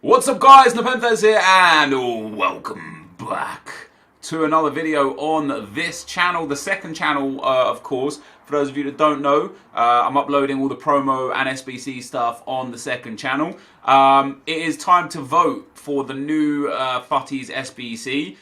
What's up guys, NepentheZ here and welcome back to another video on this channel, the second channel of course. For those of you that don't know, I'm uploading all the promo and SBC stuff on the second channel. It is time to vote for the new Futties SBC.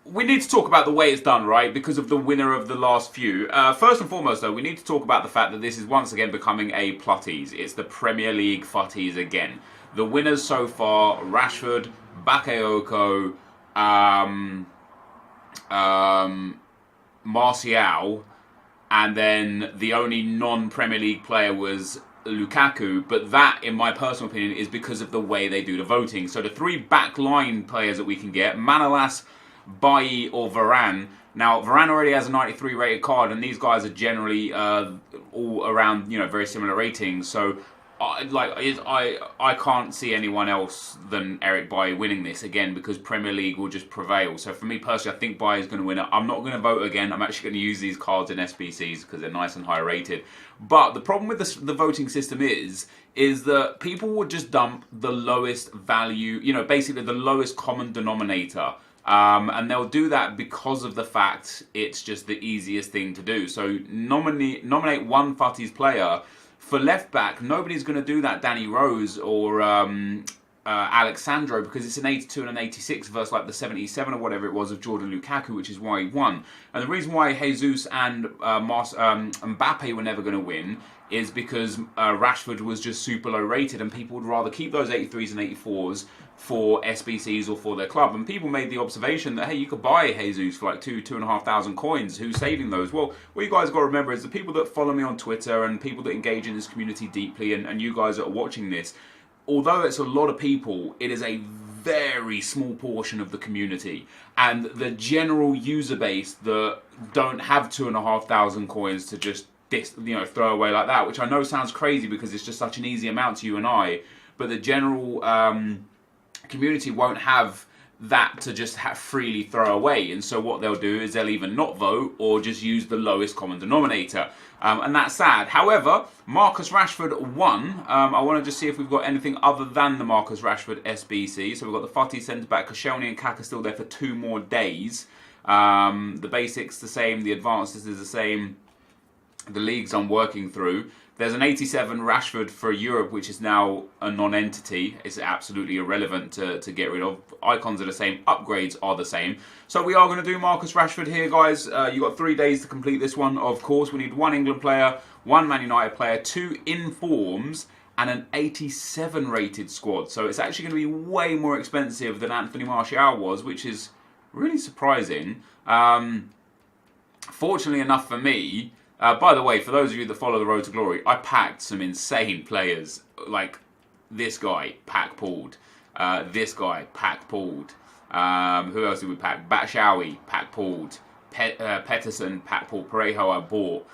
We need to talk about the way it's done, right? Because of the winner of the last few. First and foremost, though, we need to talk about the fact that this is once again becoming a Futties. It's the Premier League Futties again. The winners so far: Rashford, Bakayoko, Martial, and then the only non-Premier League player was Lukaku. But that, in my personal opinion, is because of the way they do the voting. So the three backline players that we can get: Manolas, Bailly or Varane. Now, Varane already has a 93 rated card, and these guys are generally all around, very similar ratings. So, I can't see anyone else than Eric Bailly winning this again because Premier League will just prevail. So for me personally, I think Bailly is going to win it. I'm not going to vote again. I'm actually going to use these cards in SBCs because they're nice and high rated. But the problem with the voting system is that people will just dump the lowest value, basically the lowest common denominator. And they'll do that because of the fact it's just the easiest thing to do. So nominate one Futties player. For left back, nobody's going to do that Danny Rose or Alexandro because it's an 82 and an 86 versus like the 77 or whatever it was of Jordan Lukaku, which is why he won. And the reason why Jesus and Mbappe were never going to win is because Rashford was just super low rated and people would rather keep those 83s and 84s for SBCs or for their club. And people made the observation that, hey, you could buy Jesus for like 2,500 coins. Who's saving those? Well, what you guys got to remember is the people that follow me on Twitter and people that engage in this community deeply and you guys that are watching this, although it's a lot of people, it is a very small portion of the community. And the general user base that don't have 2,500 coins to just throw away like that, which I know sounds crazy because it's just such an easy amount to you and I, but the general community won't have that to just freely throw away. And so what they'll do is they'll either not vote or just use the lowest common denominator. And that's sad. However, Marcus Rashford won. I want to just see if we've got anything other than the Marcus Rashford SBC. So we've got the Futties centre-back, Koscielny and Kaka still there for 2 more days. The basics the same, the advances is the same. The leagues I'm working through. There's an 87 Rashford for Europe, which is now a non-entity. It's absolutely irrelevant to get rid of. Icons are the same. Upgrades are the same. So we are going to do Marcus Rashford here, guys. You've got 3 days to complete this one, of course. We need 1 England player, 1 Man United player, 2 informs, and an 87 rated squad. So it's actually going to be way more expensive than Anthony Martial was, which is really surprising. Fortunately enough for me, by the way, for those of you that follow the road to glory, I packed some insane players. Like this guy, pack pulled. This guy, pack pulled. Who else did we pack? Batshuayi, pack pulled. Peterson, pack pulled. Parejo, I bought.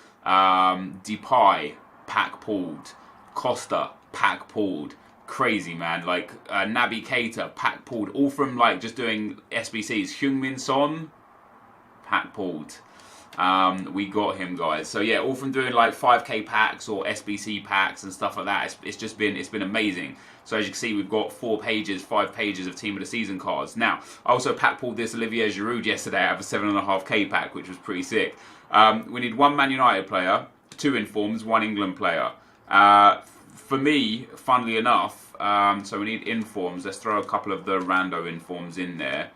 Depay, pack pulled. Costa, pack pulled. Crazy, man. Like Naby Keita, pack pulled. All from like just doing SBCs. Heung-min Son, pack pulled. We got him, guys. So yeah, all from doing like 5k packs or SBC packs and stuff like that. It's been amazing. So as you can see, we've got 5 pages of Team of the Season cards. Now, I also pack pulled this Olivier Giroud yesterday out of a 7.5k pack, which was pretty sick. We need 1 Man United player, 2 informs, 1 England player. For me, funnily enough, so we need informs. Let's throw a couple of the rando informs in there.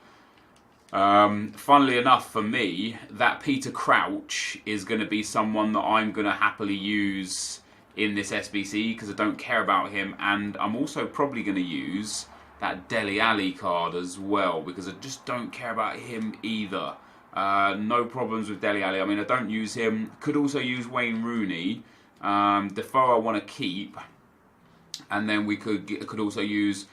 Funnily enough for me, that Peter Crouch is going to be someone that I'm going to happily use in this SBC because I don't care about him, and I'm also probably going to use that Dele Alli card as well because I just don't care about him either. No problems with Dele Alli. I mean, I don't use him. Could also use Wayne Rooney. Defoe I want to keep, and then we could also use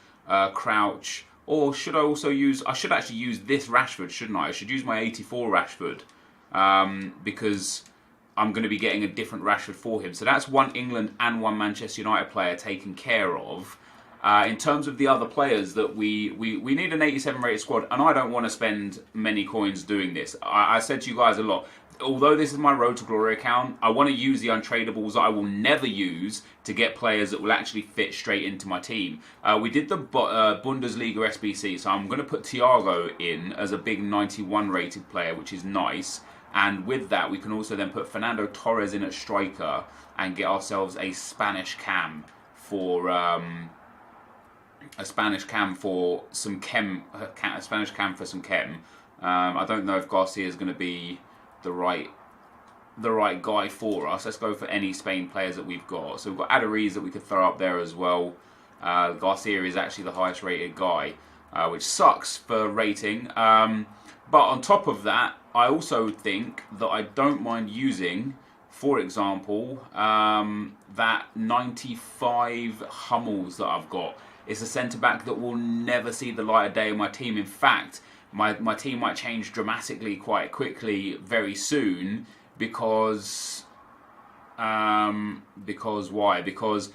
Crouch. Or should I also use... I should actually use this Rashford, shouldn't I? I should use my 84 Rashford. Because I'm going to be getting a different Rashford for him. So that's 1 England and 1 Manchester United player taken care of. In terms of the other players that we need an 87 rated squad. And I don't want to spend many coins doing this. I said to you guys a lot. although this is my Road to Glory account, I want to use the untradables that I will never use to get players that will actually fit straight into my team. We did the Bundesliga SBC, so I'm going to put Thiago in as a big 91 rated player, which is nice. And with that, we can also then put Fernando Torres in at striker and get ourselves a Spanish cam for some chem. A Spanish cam for some chem. I don't know if Garcia is going to be the right guy for us. Let's go for any Spain players that we've got. So we've got Aduriz that we could throw up there as well. Garcia is actually the highest rated guy, which sucks for rating. But on top of that, I also think that I don't mind using, for example, that 95 Hummels that I've got. It's a centre-back that will never see the light of day in my team. In fact, my team might change dramatically quite quickly very soon because why? Because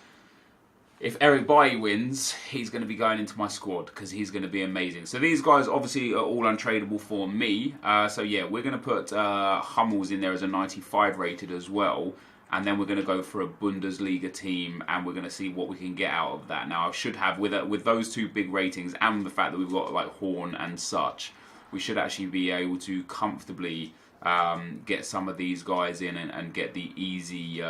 if Eric Bailly wins, he's going to be going into my squad because he's going to be amazing. So these guys obviously are all untradeable for me. So yeah, we're going to put Hummels in there as a 95 rated as well. And then we're going to go for a Bundesliga team and we're going to see what we can get out of that. Now I should have, with those two big ratings and the fact that we've got like Horn and such, we should actually be able to comfortably get some of these guys in and get the easy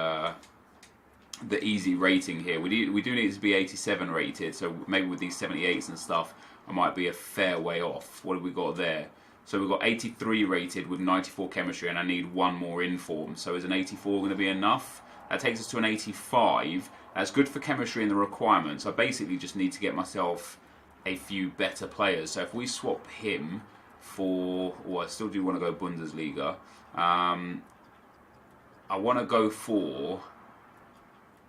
rating here. We do need to be 87 rated, so maybe with these 78s and stuff, I might be a fair way off. What have we got there? So we've got 83 rated with 94 chemistry, and I need one more inform. So is an 84 going to be enough? That takes us to an 85. That's good for chemistry and the requirements. I basically just need to get myself a few better players. So if we swap him for... Oh, I still do want to go Bundesliga. I want to go for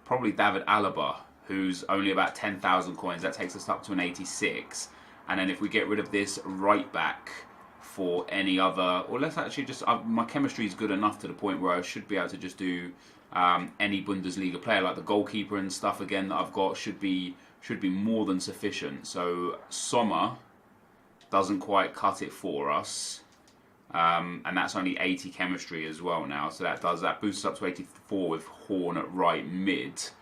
probably David Alaba, who's only about 10,000 coins. That takes us up to an 86. And then if we get rid of this right back for any other, or let's actually just, my chemistry is good enough to the point where I should be able to just do any Bundesliga player, like the goalkeeper and stuff again that I've got should be more than sufficient. So Sommer doesn't quite cut it for us, and that's only 80 chemistry as well now. So that boosts up to 84 with Horn at right mid. So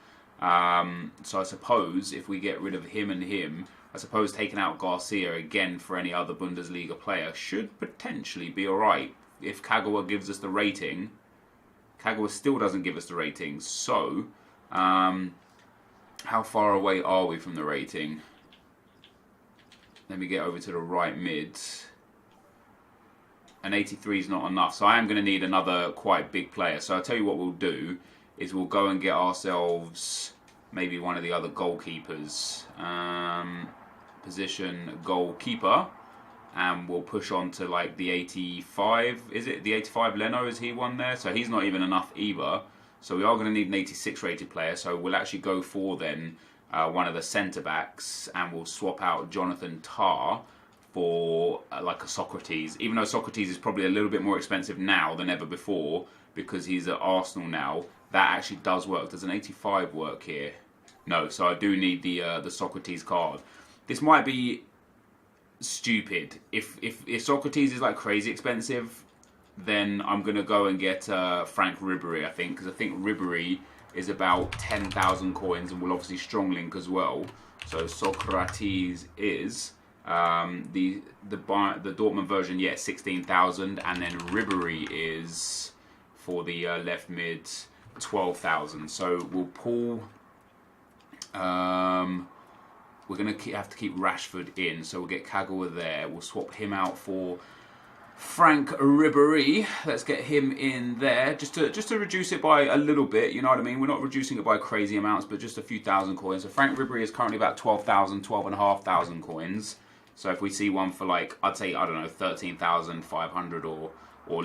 I suppose if we get rid of him and him, I suppose taking out Garcia again for any other Bundesliga player should potentially be alright. If Kagawa gives us the rating, Kagawa still doesn't give us the rating, so how far away are we from the rating? Let me get over to the right mid. An 83 is not enough, so I am going to need another quite big player. So I'll tell you what we'll do is we'll go and get ourselves maybe one of the other goalkeepers. Position goalkeeper, and we'll push on to like the 85. Is it the 85 Leno? Is he one there? So he's not even enough either. So we are going to need an 86 rated player. So we'll actually go for then one of the centre backs, and we'll swap out Jonathan Tah for like a Socrates. Even though Socrates is probably a little bit more expensive now than ever before because he's at Arsenal now, that actually does work. Does an 85 work here? No. So I do need the Socrates card. This might be stupid. If Socrates is like crazy expensive, then I'm going to go and get Frank Ribery, I think, because I think Ribery is about 10,000 coins and will obviously strong link as well. So Socrates is the Dortmund version, yeah, 16,000, and then Ribery is for the left mid 12,000. So we'll pull. We're going to have to keep Rashford in, so we'll get Kagawa there. We'll swap him out for Frank Ribery. Let's get him in there, just to reduce it by a little bit, you know what I mean? We're not reducing it by crazy amounts, but just a few thousand coins. So Frank Ribery is currently about 12,000, 12,500 coins. So if we see one for like, I'd say, I don't know, 13,500 or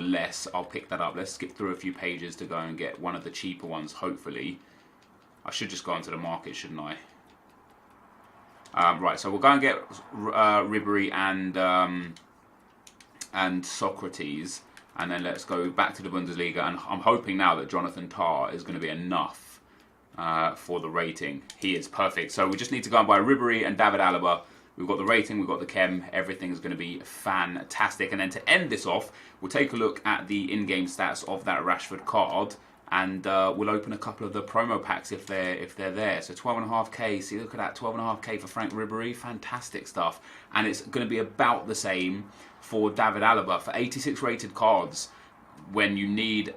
less, I'll pick that up. Let's skip through a few pages to go and get one of the cheaper ones, hopefully. I should just go into the market, shouldn't I? Right, so we'll go and get Ribery and Socrates, and then let's go back to the Bundesliga. And I'm hoping now that Jonathan Tah is going to be enough for the rating. He is perfect. So we just need to go and buy Ribery and David Alaba, we've got the rating, we've got the chem, everything is going to be fantastic. And then to end this off, we'll take a look at the in-game stats of that Rashford card, and we'll open a couple of the promo packs if they're there. So 12.5k, see, look at that, 12.5k for Frank Ribery, fantastic stuff. And it's going to be about the same for David Alaba. For 86 rated cards, when you need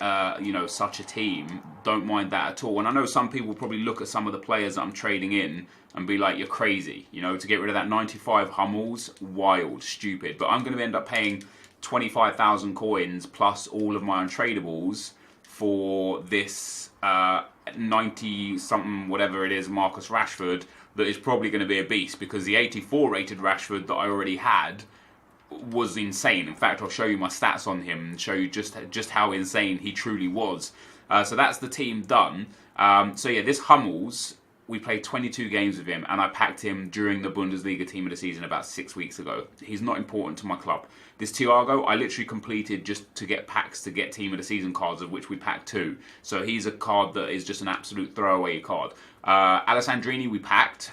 such a team, don't mind that at all. And I know some people probably look at some of the players that I'm trading in and be like, you're crazy, to get rid of that 95 Hummels, wild, stupid. But I'm going to end up paying 25,000 coins plus all of my untradables for this 90 something whatever it is Marcus Rashford that is probably going to be a beast, because the 84 rated Rashford that I already had was insane. In fact, I'll show you my stats on him and show you just how insane he truly was. So that's the team done. So yeah, this Hummels, we played 22 games with him, and I packed him during the Bundesliga team of the season about 6 weeks ago. He's not important to my club. This Thiago, I literally completed just to get packs to get team of the season cards, of which we packed 2. So he's a card that is just an absolute throwaway card. Alessandrini we packed.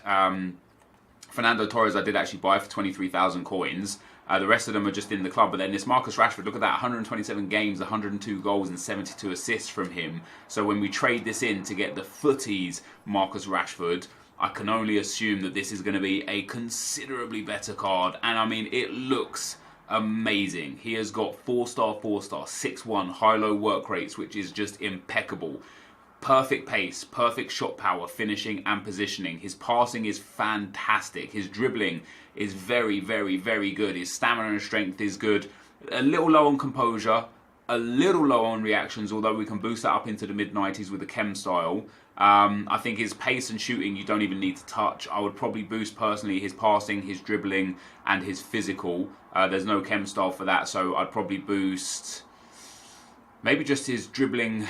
Fernando Torres I did actually buy for 23,000 coins. The rest of them are just in the club. But then this Marcus Rashford, look at that, 127 games, 102 goals and 72 assists from him. So when we trade this in to get the Futties Marcus Rashford, I can only assume that this is going to be a considerably better card. And I mean, it looks amazing. He has got 4-star, 4-star, 6-1 high-low work rates, which is just impeccable. Perfect pace, perfect shot power, finishing and positioning. His passing is fantastic. His dribbling is very, very, very good. His stamina and strength is good. A little low on composure, a little low on reactions, although we can boost that up into the mid-90s with the chem style. I think his pace and shooting you don't even need to touch. I would probably boost personally his passing, his dribbling and his physical. There's no chem style for that, so I'd probably boost maybe just his dribbling.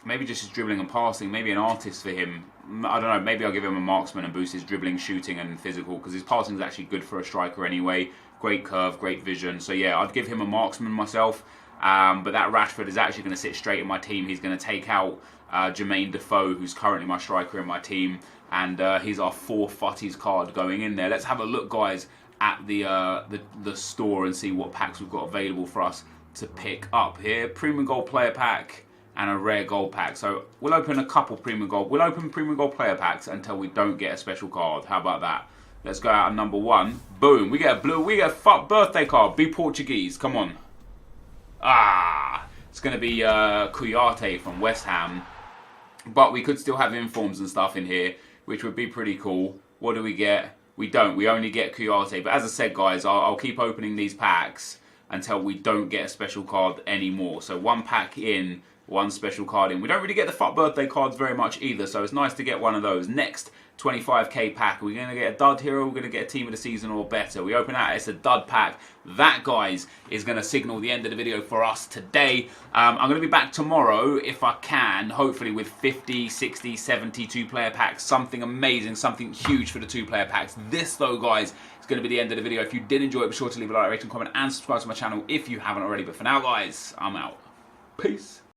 Maybe just his dribbling and passing, maybe an artist for him. I don't know, maybe I'll give him a marksman and boost his dribbling, shooting and physical, because his passing is actually good for a striker anyway. Great curve, great vision. So yeah, I'd give him a marksman myself. But that Rashford is actually going to sit straight in my team. He's going to take out Jermaine Defoe, who's currently my striker in my team. And he's our 4th Futties card going in there. Let's have a look, guys, at the store and see what packs we've got available for us to pick up here. Premium Gold Player Pack and a rare gold pack. So we'll open a couple premium gold. We'll open premium gold player packs until we don't get a special card. How about that? Let's go out at number 1. Boom. We get a blue. We get a birthday card. Be Portuguese. Come on. It's going to be Kouyaté from West Ham. But we could still have informs and stuff in here, which would be pretty cool. What do we get? We don't. We only get Kouyaté. But as I said, guys, I'll keep opening these packs until we don't get a special card anymore. So 1 pack in, 1 special card in. We don't really get the birthday cards very much either, so it's nice to get one of those. Next 25k pack, are we going to get a dud here, or are we going to get a team of the season or better? We open that, it's a dud pack. That, guys, is going to signal the end of the video for us today. I'm going to be back tomorrow, if I can, hopefully with 50, 60, 70 2-player packs. Something amazing, something huge for the 2-player packs. This, though, guys, is going to be the end of the video. If you did enjoy it, be sure to leave a like, rate, and comment, and subscribe to my channel if you haven't already. But for now, guys, I'm out. Peace.